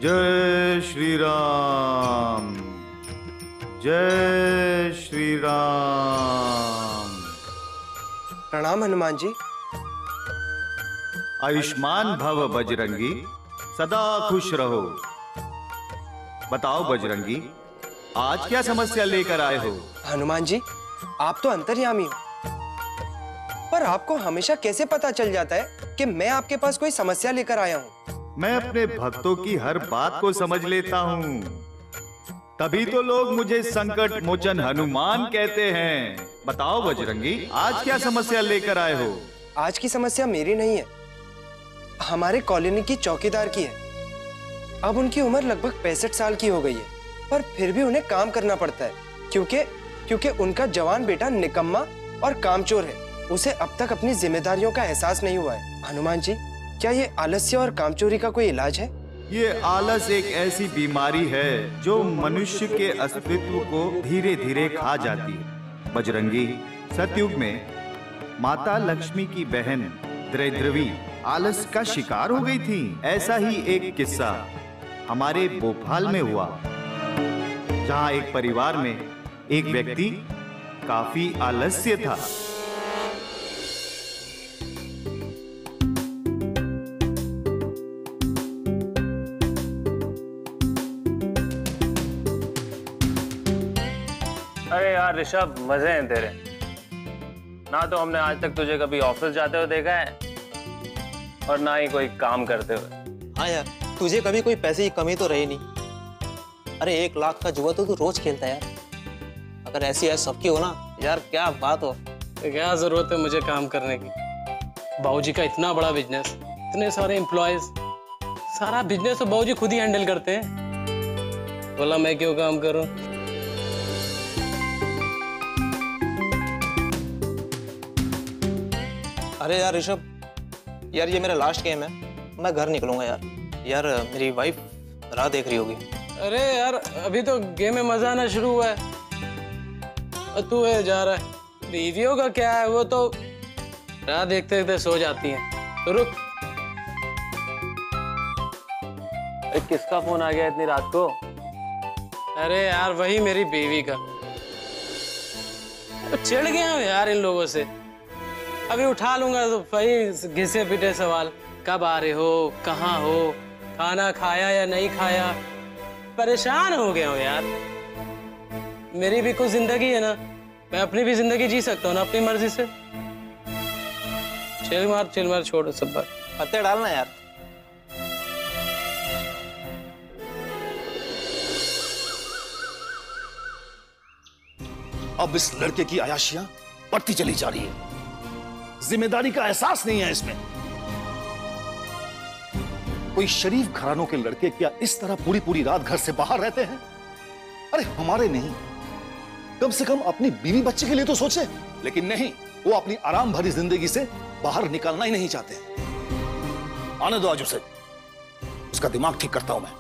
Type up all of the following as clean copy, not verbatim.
जय श्री राम, जय श्री राम। प्रणाम हनुमान जी। आयुष्मान भव बजरंगी, सदा खुश रहो। बताओ बजरंगी, आज क्या समस्या लेकर आए हो? हनुमान जी, आप तो अंतर्यामी हो, पर आपको हमेशा कैसे पता चल जाता है कि मैं आपके पास कोई समस्या लेकर आया हूँ? मैं अपने भक्तों की हर बात को समझ लेता हूँ, तभी तो लोग मुझे संकट मोचन हनुमान कहते हैं। बताओ बजरंगी, आज क्या समस्या लेकर आए हो? आज की समस्या मेरी नहीं है, हमारे कॉलोनी की चौकीदार की है। अब उनकी उम्र लगभग 65 साल की हो गई है, पर फिर भी उन्हें काम करना पड़ता है, क्योंकि उनका जवान बेटा निकम्मा और कामचोर है। उसे अब तक अपनी जिम्मेदारियों का एहसास नहीं हुआ है। हनुमान जी, क्या ये आलस्य और कामचोरी का कोई इलाज है? ये आलस एक ऐसी बीमारी है जो मनुष्य के अस्तित्व को धीरे धीरे खा जाती है। बजरंगी, सतयुग में माता लक्ष्मी की बहन दैद्रवी आलस का शिकार हो गई थी। ऐसा ही एक किस्सा हमारे भोपाल में हुआ, जहां एक परिवार में एक व्यक्ति काफी आलस्य था। अरे यार ऋषभ, मजे हैं तेरे। ना तो हमने आज तक तुझे कभी ऑफिस जाते हुए देखा है और ना ही कोई काम करते हुए। हाँ यार, तुझे कभी कोई पैसे की कमी तो रही नहीं। अरे 1 लाख का जुआ तो तू रोज खेलता है यार। अगर ऐसी है सबकी हो ना यार, क्या बात हो। तो क्या जरूरत है मुझे काम करने की? बाबूजी का इतना बड़ा बिजनेस, इतने सारे एम्प्लॉयज, सारा बिजनेस तो बाबूजी खुद ही हैंडल करते हैं। बोला मैं क्यों काम करूं? अरे यार ऋषभ, यार ये मेरा लास्ट गेम है, मैं घर निकलूंगा यार। यार मेरी वाइफ राह देख रही होगी। अरे यार अभी तो गेम में मजा आना शुरू हुआ है और तू है जा रहा है। बीवियों का क्या है, वो तो राह देखते देखते सो जाती हैं। तो रुक। अरे किसका फोन आ गया इतनी रात को? अरे यार वही मेरी बीवी का। चिढ़ गया हूँ यार इन लोगों से। अभी उठा लूंगा तो वही घिसे पिटे सवाल, कब आ रहे हो, कहाँ हो, खाना खाया या नहीं खाया। परेशान हो गया हूँ यार। मेरी भी कुछ जिंदगी है ना, मैं अपनी भी जिंदगी जी सकता हूँ ना अपनी मर्जी से। चिल मार छोड़ो सब बात। पत्ते डालना यार। अब इस लड़के की अयाशियां बढ़ती चली जा रही है, जिम्मेदारी का एहसास नहीं है इसमें। कोई शरीफ घरानों के लड़के क्या इस तरह पूरी पूरी रात घर से बाहर रहते हैं? अरे हमारे नहीं, कम से कम अपनी बीवी बच्चे के लिए तो सोचे। लेकिन नहीं, वो अपनी आराम भरी जिंदगी से बाहर निकलना ही नहीं चाहते। आने दो आज उसे, उसका दिमाग ठीक करता हूं मैं।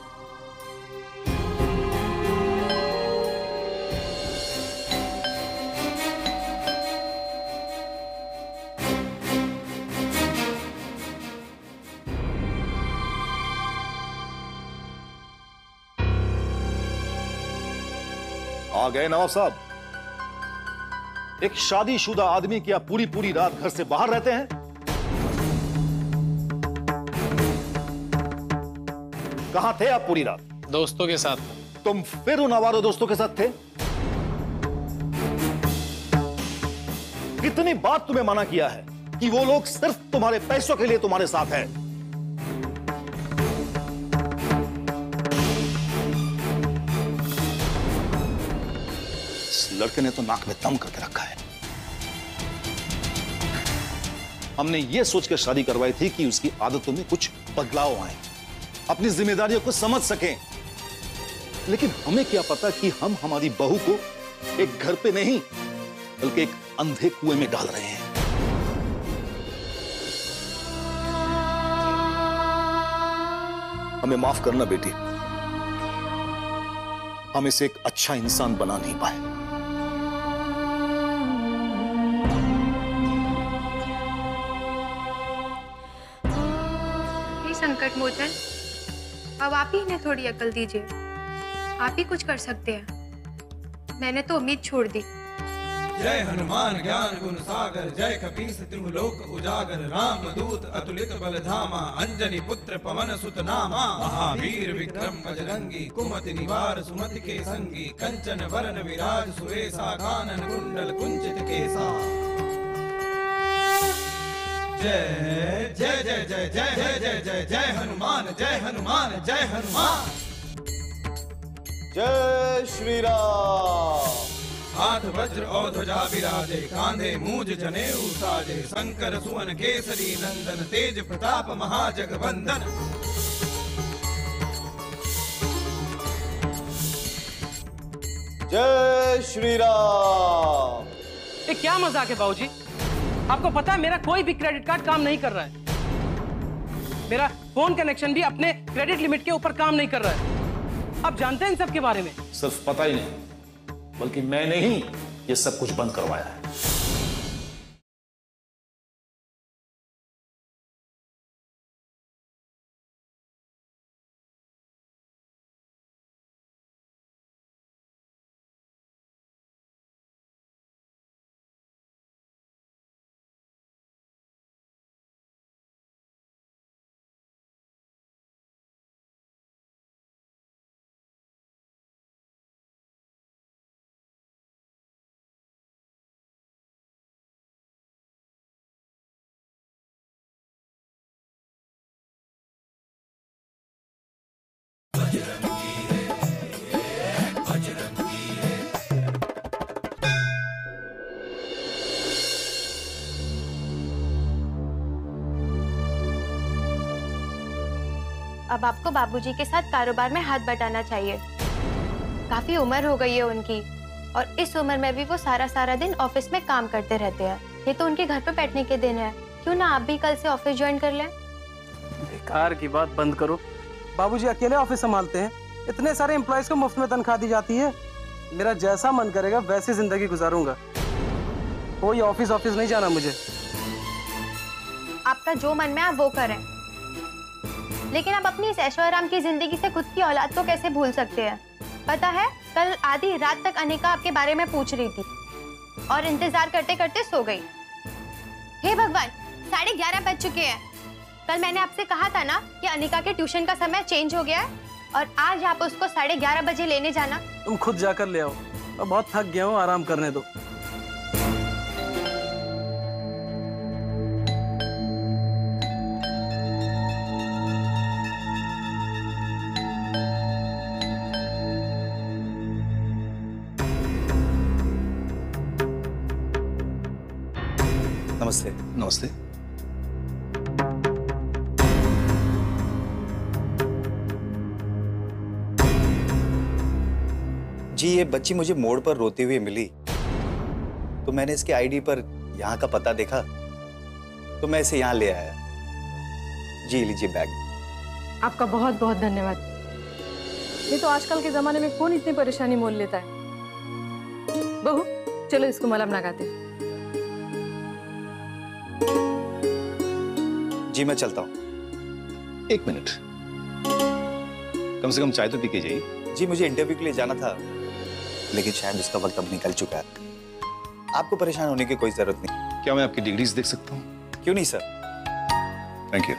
आ गए नवाब साहब। एक शादीशुदा आदमी क्या पूरी पूरी रात घर से बाहर रहते हैं? कहां थे आप पूरी रात? दोस्तों के साथ। तुम फिर उन आवारा दोस्तों के साथ थे? कितनी बार तुम्हें मना किया है कि वो लोग सिर्फ तुम्हारे पैसों के लिए तुम्हारे साथ हैं। लड़के ने तो नाक में दम करके रखा है। हमने यह सोचकर शादी करवाई थी कि उसकी आदतों में कुछ बदलाव आए, अपनी जिम्मेदारियों को समझ सकें। लेकिन हमें क्या पता कि हम हमारी बहू को एक घर पे नहीं बल्कि एक अंधे कुएं में डाल रहे हैं। हमें माफ करना बेटी, हम इसे एक अच्छा इंसान बना नहीं पाए। संकट मोचन, अब आप ही इन्हें थोड़ी अकल दीजिए। आप ही कुछ कर सकते हैं। मैंने तो उम्मीद छोड़ दी। जय हनुमान ज्ञान गुण सागर, जय कपीस तिहु लोक उजागर, राम दूत अतुलित बल धामा, अंजनी पुत्र पवन सुत नामा, महावीर विक्रम बजरंगी, कुमति निवार सुमति के संगी, कंचन वरन विराज सुरेसा, कानन कुंडल कुंचित केसा। जय जय जय जय जय जय जय जय जय हनुमान, जय हनुमान, जय हनुमान। जय श्री राम। हाथ वज्र और ध्वजा विराजे, कांधे मूज जनेऊ साजे, शंकर सुवन केसरी नंदन, तेज प्रताप महाजगवंदन। जय श्री राम। ये क्या मजाक है बाबूजी? आपको पता है मेरा कोई भी क्रेडिट कार्ड काम नहीं कर रहा है। मेरा फोन कनेक्शन भी अपने क्रेडिट लिमिट के ऊपर काम नहीं कर रहा है। आप जानते हैं इन सब के बारे में? सिर्फ पता ही नहीं, बल्कि मैंने ही ये सब कुछ बंद करवाया है। अब आपको बाबूजी के साथ कारोबार में हाथ बटाना चाहिए। काफी उम्र हो गई है उनकी, और इस उम्र में भी वो सारा दिन ऑफिस में काम करते रहते हैं। ये तो उनके घर पे बैठने के दिन है। क्यों ना आप भी कल से ऑफिस ज्वाइन कर लें? बेकार की बात बंद करो। बाबूजी अकेले ऑफिस संभालते हैं। इतने सारे एम्प्लॉयज को मुफ्त में तनख्वाह दी जाती है। मेरा जैसा मन करेगा वैसी जिंदगी गुजारूंगा। कोई ऑफिस नहीं जाना मुझे। आपका जो मन में आप वो करें, लेकिन आप अपनी इस ऐशो आराम की जिंदगी से खुद की औलाद को कैसे भूल सकते हैं? पता है, कल आधी रात तक अनिका आपके बारे में पूछ रही थी और इंतजार करते करते सो गई। हे भगवान, 11:30 बज चुके हैं। कल मैंने आपसे कहा था ना कि अनिका के ट्यूशन का समय चेंज हो गया है, और आज आप उसको 11:30 बजे लेने जाना। तुम खुद जाकर ले आओ। मैं बहुत थक गया हूँ, आराम करने दो। नमस्ते। नमस्ते। जी, ये बच्ची मुझे मोड़ पर रोती हुई मिली, तो मैंने इसके आईडी पर यहाँ का पता देखा, तो मैं इसे यहाँ ले आया। जी लीजिए बैग। आपका बहुत बहुत धन्यवाद। ये तो आजकल के जमाने में कौन इतनी परेशानी मोल लेता है। बहू, चलो इसको मलहम लगाते हैं। जी मैं चलता हूँ। 1 मिनट, कम से कम चाय तो पी के जाइए। जी मुझे इंटरव्यू के लिए जाना था, लेकिन शायद उसका वक्त अब निकल चुका है। आपको परेशान होने की कोई जरूरत नहीं। क्या मैं आपकी डिग्रीज देख सकता हूँ? क्यों नहीं सर। Thank you.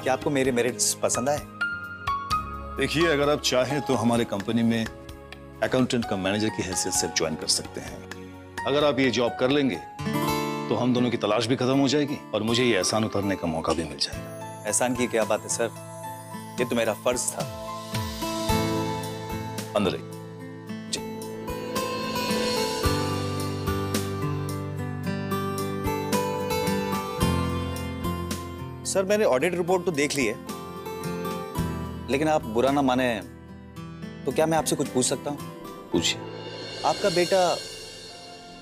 क्या आपको मेरे मेरिट्स पसंद आए? देखिए, अगर आप चाहें तो हमारे कंपनी में अकाउंटेंट का मैनेजर की हैसियत से ज्वाइन कर सकते हैं। अगर आप ये जॉब कर लेंगे तो हम दोनों की तलाश भी खत्म हो जाएगी और मुझे ये एहसान उतरने का मौका भी मिल जाएगा। एहसान की क्या बात है सर, ये तो मेरा फर्ज था। अंदर आइए। जी। सर मैंने ऑडिट रिपोर्ट तो देख ली है, लेकिन आप बुरा ना माने तो क्या मैं आपसे कुछ पूछ सकता हूँ? पूछिए। आपका बेटा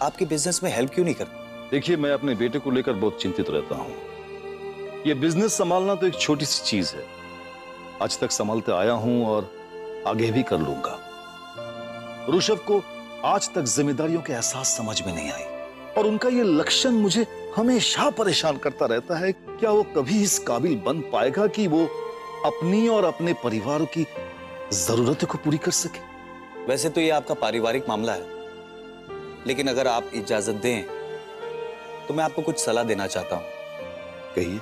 आपके बिजनेस में हेल्प क्यों नहीं करता? देखिए, मैं अपने बेटे को लेकर बहुत चिंतित रहता हूँ। ये बिजनेस संभालना तो एक छोटी सी चीज है। आज तक संभालते आया हूं और आगे भी कर लूंगा। ऋषभ को आज तक जिम्मेदारियों के एहसास समझ में नहीं आई और उनका ये लक्षण मुझे हमेशा परेशान करता रहता है। क्या वो कभी इस काबिल बन पाएगा कि वो अपनी और अपने परिवार की जरूरतों को पूरी कर सके? वैसे तो ये आपका पारिवारिक मामला है, लेकिन अगर आप इजाजत दें तो मैं आपको कुछ सलाह देना चाहता हूं। कहिए।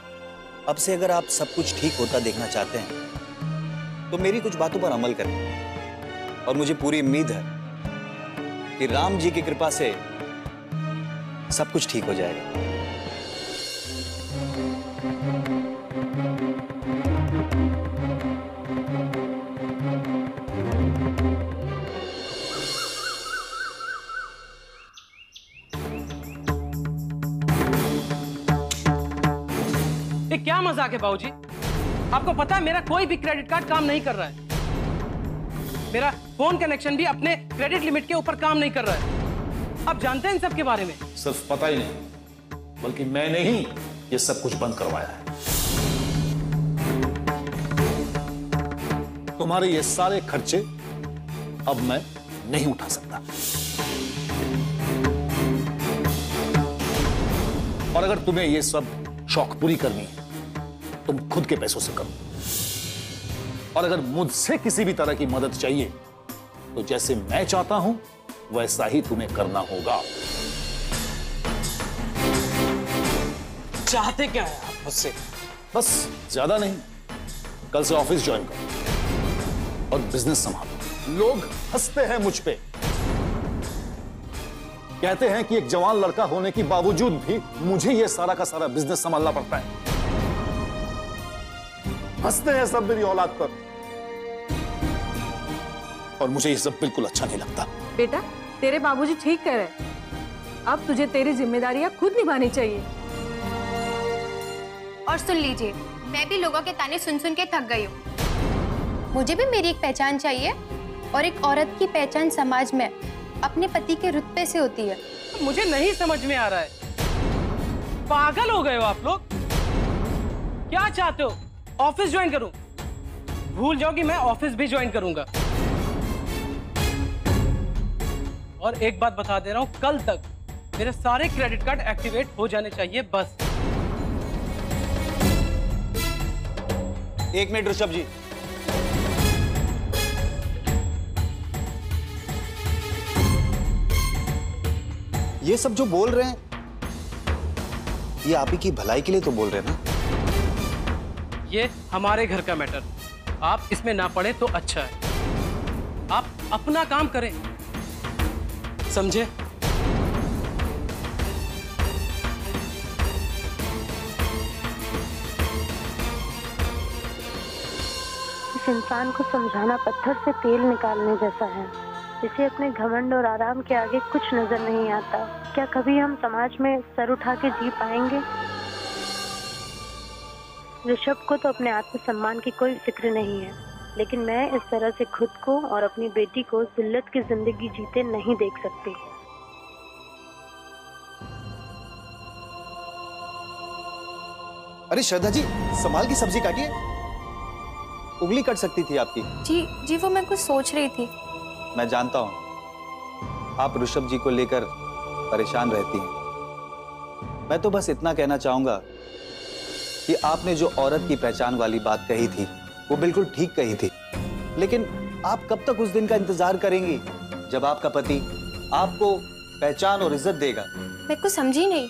अब से अगर आप सब कुछ ठीक होता देखना चाहते हैं तो मेरी कुछ बातों पर अमल करें, और मुझे पूरी उम्मीद है कि राम जी की कृपा से सब कुछ ठीक हो जाएगा। ये क्या मजाक है बाबूजी? आपको पता है मेरा कोई भी क्रेडिट कार्ड काम नहीं कर रहा है। मेरा फोन कनेक्शन भी अपने क्रेडिट लिमिट के ऊपर काम नहीं कर रहा है। आप जानते हैं इन सब के बारे में? सिर्फ पता ही नहीं, बल्कि मैंने ही ये सब कुछ बंद करवाया है। तुम्हारे ये सारे खर्चे अब मैं नहीं उठा सकता, और अगर तुम्हें ये सब शौक पूरी करनी है तुम खुद के पैसों से करो, और अगर मुझसे किसी भी तरह की मदद चाहिए तो जैसे मैं चाहता हूं वैसा ही तुम्हें करना होगा। चाहते क्या है आप मुझसे? बस ज्यादा नहीं, कल से ऑफिस ज्वाइन करो और बिजनेस संभालो। लोग हंसते हैं मुझ पे, कहते हैं कि एक जवान लड़का होने के बावजूद भी मुझे ये सारा का सारा बिजनेस संभालना पड़ता है। हंसते हैं सब मेरी औलाद पर, और मुझे ये सब बिल्कुल अच्छा नहीं लगता। बेटा, तेरे बाबूजी ठीक कह रहे हैं। अब तुझे तेरी जिम्मेदारियां खुद निभानी चाहिए। और सुन लीजिए, मैं भी लोगों के ताने सुन सुन के थक गई हूँ। मुझे भी मेरी एक पहचान चाहिए, और एक औरत की पहचान समाज में अपने पति के रुतबे से होती है। मुझे नहीं समझ में आ रहा है, पागल हो गए हो आप लोग? क्या चाहते हो? ऑफिस ज्वाइन करूं? भूल जाओ कि मैं ऑफिस भी ज्वाइन करूंगा। और एक बात बता दे रहा हूं, कल तक मेरे सारे क्रेडिट कार्ड एक्टिवेट हो जाने चाहिए, बस। एक मिनट ऋषभ जी, ये सब जो बोल रहे हैं ये आप ही की भलाई के लिए तो बोल रहे हैं ना? ये हमारे घर का मैटर, आप इसमें ना पड़े तो अच्छा है। आप अपना काम करें, समझे? इस इंसान को समझाना पत्थर से तेल निकालने जैसा है। इसे अपने घमंड और आराम के आगे कुछ नजर नहीं आता। क्या कभी हम समाज में सर उठा के जी पाएंगे? ऋषभ को तो अपने आत्मसम्मान की कोई फिक्र नहीं है, लेकिन मैं इस तरह से खुद को और अपनी बेटी को जिल्लत की जिंदगी जीते नहीं देख सकती। अरे श्रद्धा जी, संभाल की सब्जी काटिए, उंगली कट सकती थी आपकी। जी वो मैं कुछ सोच रही थी। मैं जानता हूं आप ऋषभ जी को लेकर परेशान रहती हैं। मैं तो बस इतना कहना चाहूंगा कि आपने जो औरत की पहचान वाली बात कही थी वो बिल्कुल ठीक कही थी, लेकिन आप कब तक उस दिन का इंतजार करेंगी जब आपका पति आपको पहचान और इज्जत देगा? मैं कुछ समझी नहीं,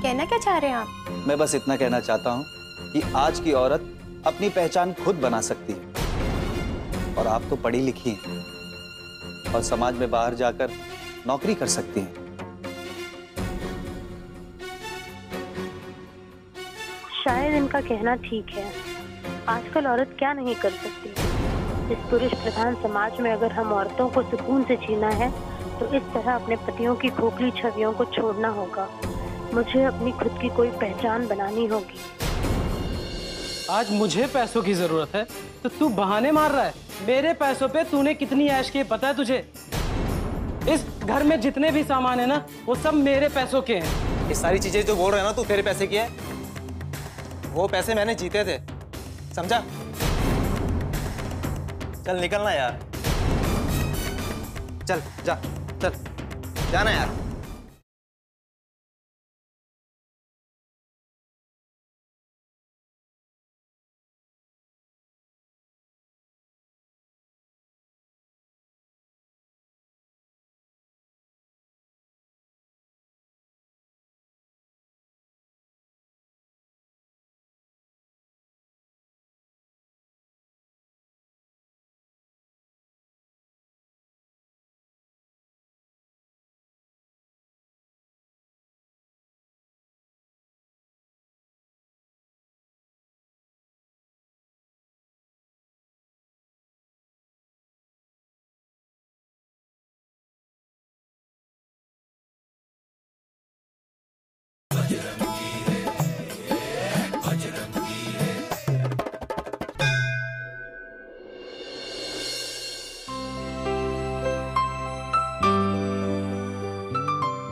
कहना क्या चाह रहे हैं आप? मैं बस इतना कहना चाहता हूं कि आज की औरत अपनी पहचान खुद बना सकती है, और आप तो पढ़ी लिखी हैं और समाज में बाहर जाकर नौकरी कर सकती हैं। शायद इनका कहना ठीक है। आजकल औरत क्या नहीं कर सकती। इस पुरुष प्रधान समाज में अगर हम औरतों को सुकून से जीना है तो इस तरह अपने पतियों की खोखली छवियों को छोड़ना होगा। मुझे अपनी खुद की कोई पहचान बनानी होगी। आज मुझे पैसों की जरूरत है तो तू बहाने मार रहा है। मेरे पैसों पे तूने कितनी ऐश की पता है तुझे? इस घर में जितने भी सामान है ना वो सब मेरे पैसों के हैं। ये सारी चीजें जो बोल रहे हैं ना तू तेरे पैसे की है, वो पैसे मैंने जीते थे, समझा? चल निकलना यार, चल जा। चल जाना यार।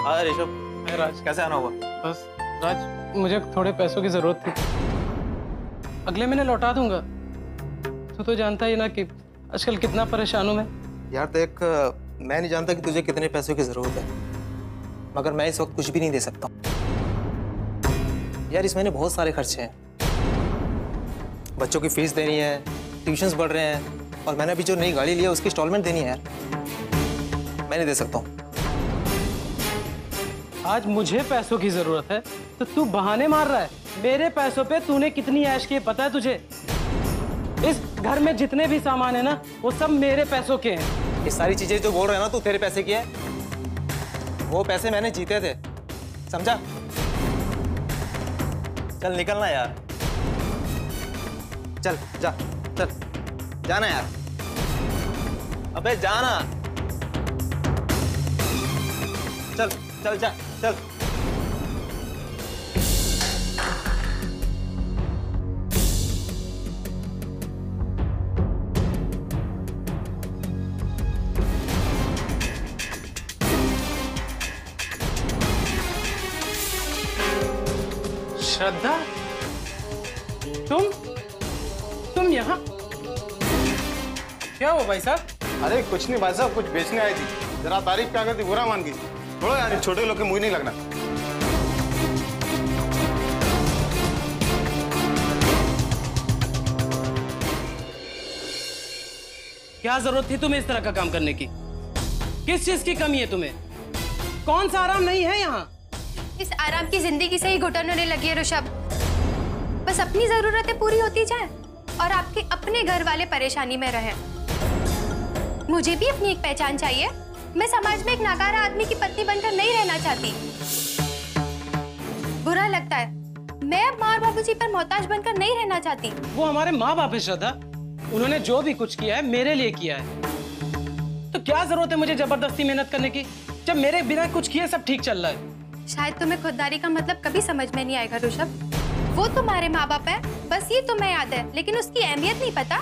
हाँ ऋषभ, राज कैसे आना हुआ? बस राज, मुझे थोड़े पैसों की जरूरत थी, अगले महीने लौटा दूंगा। तू तो जानता ही ना कि आजकल कितना परेशान हूं मैं। यार देख, मैं नहीं जानता कि तुझे कितने पैसों की जरूरत है, मगर मैं इस वक्त कुछ भी नहीं दे सकता। यार इस महीने बहुत सारे खर्चे हैं, बच्चों की फीस देनी है, ट्यूशन्स बढ़ रहे हैं, और मैंने अभी जो नई गाड़ी ली है उसकी इंस्टॉलमेंट देनी है। यार मैं नहीं दे सकता हूँ। आज मुझे पैसों की जरूरत है तो तू बहाने मार रहा है। मेरे पैसों पे तूने कितनी ऐश की पता है तुझे? इस घर में जितने भी सामान है ना, वो सब मेरे पैसों के हैं। ये सारी चीजें जो बोल रहे हैं ना तू, तेरे पैसे की है। वो पैसे मैंने जीते थे, समझा? चल निकलना यार, चल जा, चल जाना यार, अबे जाना, चल चल जा, चल। श्रद्धा, तुम यहाँ क्या हो भाई साहब? अरे कुछ नहीं भाई साहब, कुछ बेचने आई थी, जरा तारीफ क्या करती बुरा मान गई। थोड़ा यार छोटे लोग के मुंह नहीं लगना। क्या जरूरत थी तुम्हें इस तरह का काम करने की? किस चीज की कमी है तुम्हें? कौन सा आराम नहीं है यहाँ? इस आराम की जिंदगी से ही घुटन होने लगी है ऋषभ। बस अपनी जरूरतें पूरी होती जाए और आपके अपने घर वाले परेशानी में रहे। मुझे भी अपनी एक पहचान चाहिए। मैं समाज में एक नाकारा आदमी की पत्नी बनकर नहीं रहना चाहती। बुरा लगता है, मैं अब माँ और बाबूजी पर मोहताज बनकर नहीं रहना चाहती। वो हमारे माँ बाप है श्रद्धा, उन्होंने जो भी कुछ किया है मेरे लिए किया है। तो क्या जरूरत है मुझे जबरदस्ती मेहनत करने की, जब मेरे बिना कुछ किए सब ठीक चल रहा है? शायद तुम्हें खुददारी का मतलब कभी समझ में नहीं आएगा ऋषभ। वो तुम्हारे माँ बाप है, बस ये तुम्हें याद है, लेकिन उसकी अहमियत नहीं पता।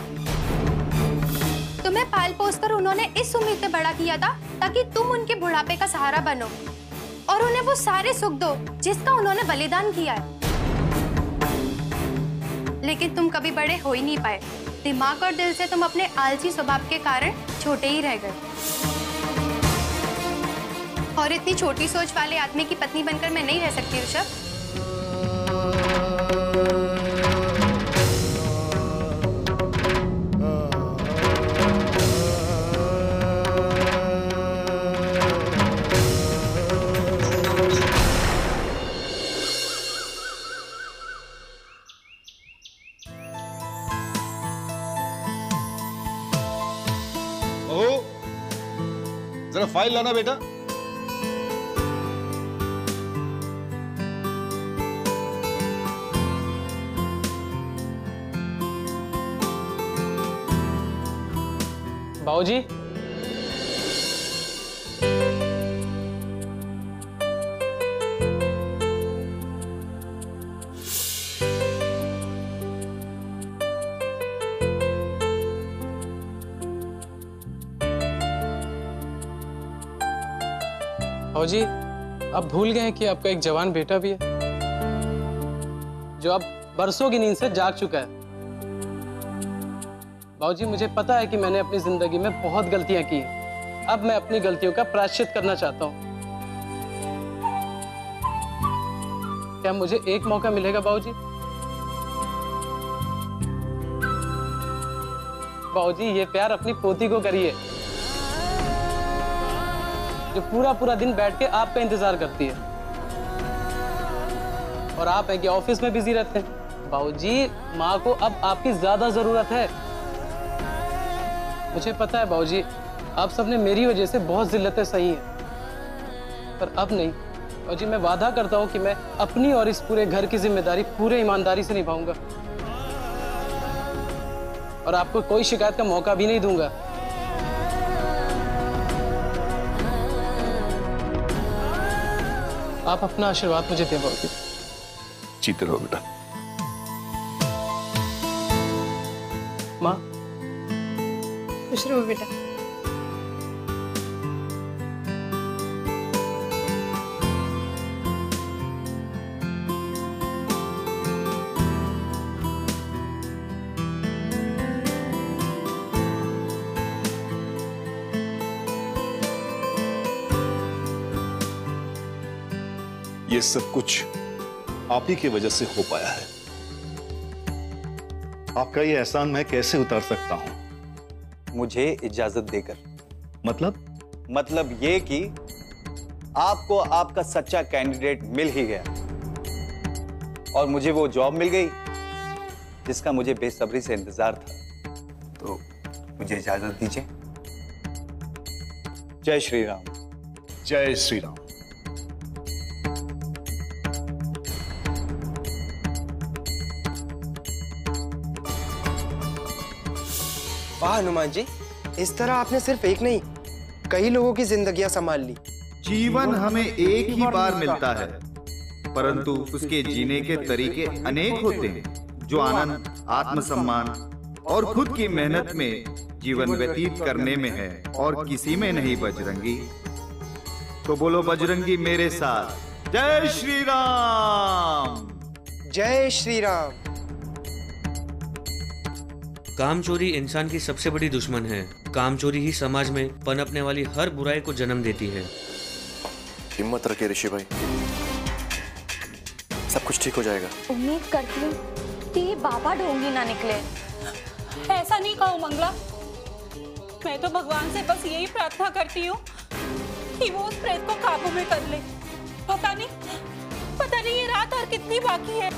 तुम्हें पाल पोस कर उन्होंने इस उम्मीद पे बड़ा किया था ताकि तुम उनके बुढ़ापे का सहारा बनो और उन्हें वो सारे सुख दो जिसका उन्होंने बलिदान किया है। लेकिन तुम कभी बड़े हो ही नहीं पाए। दिमाग और दिल से तुम अपने आलसी स्वभाव के कारण छोटे ही रह गए। और इतनी छोटी सोच वाले आदमी की पत्नी बनकर मैं नहीं रह सकती ऋषभ। जरा फाइल लाना बेटा। बाबूजी, बाबूजी, आप भूल गए हैं कि आपका एक जवान बेटा भी है जो अब बरसों की नींद से जाग चुका है। बाबूजी, मुझे पता है कि मैंने अपनी जिंदगी में बहुत गलतियां की हैं, अब मैं अपनी गलतियों का प्रायश्चित करना चाहता हूँ। क्या मुझे एक मौका मिलेगा बाबूजी? बाबूजी, ये प्यार अपनी पोती को करिए, जो पूरा पूरा दिन बैठ के आपका इंतजार करती है। और आप है कि ऑफिस में बिजी रहते हैं। बाबूजी, माँ को अब आपकी ज्यादा जरूरत है। मुझे पता है बाबूजी, आप सबने मेरी वजह से बहुत जिल्लतें सही हैं, पर अब नहीं। बाबूजी, मैं वादा करता हूँ कि मैं अपनी और इस पूरे घर की जिम्मेदारी पूरे ईमानदारी से निभाऊंगा और आपको कोई शिकायत का मौका भी नहीं दूंगा। आप अपना आशीर्वाद मुझे दें बाबूजी। जीते रहो बेटा। माँ, खुश रहो बेटा। ये सब कुछ आप ही की वजह से हो पाया है। आपका ये एहसान मैं कैसे उतार सकता हूं? मुझे इजाजत देकर। मतलब ये कि आपको आपका सच्चा कैंडिडेट मिल ही गया और मुझे वो जॉब मिल गई जिसका मुझे बेसब्री से इंतजार था। तो मुझे इजाजत दीजिए। जय श्री राम। जय श्री राम। वाह हनुमान जी, इस तरह आपने सिर्फ एक नहीं कई लोगों की जिंदगियां संभाल ली। जीवन हमें एक ही बार मिलता है, परंतु उसके जीने के तरीके अनेक होते हैं, जो आनंद, आत्मसम्मान और खुद की मेहनत में जीवन व्यतीत करने में है और किसी में नहीं। बजरंगी, तो बोलो बजरंगी मेरे साथ, जय श्री राम। जय श्री राम। कामचोरी इंसान की सबसे बड़ी दुश्मन है। कामचोरी ही समाज में पनपने वाली हर बुराई को जन्म देती है। हिम्मत रखे ऋषि भाई, सब कुछ ठीक हो जाएगा। उम्मीद करती हूँ कि ये बाबा ढोंगी ना निकले। ऐसा नहीं कहो मंगला, मैं तो भगवान से बस यही प्रार्थना करती हूँ कि वो उस प्रेत को काबू में कर ले। पता नहीं ये रात और कितनी बाकी है।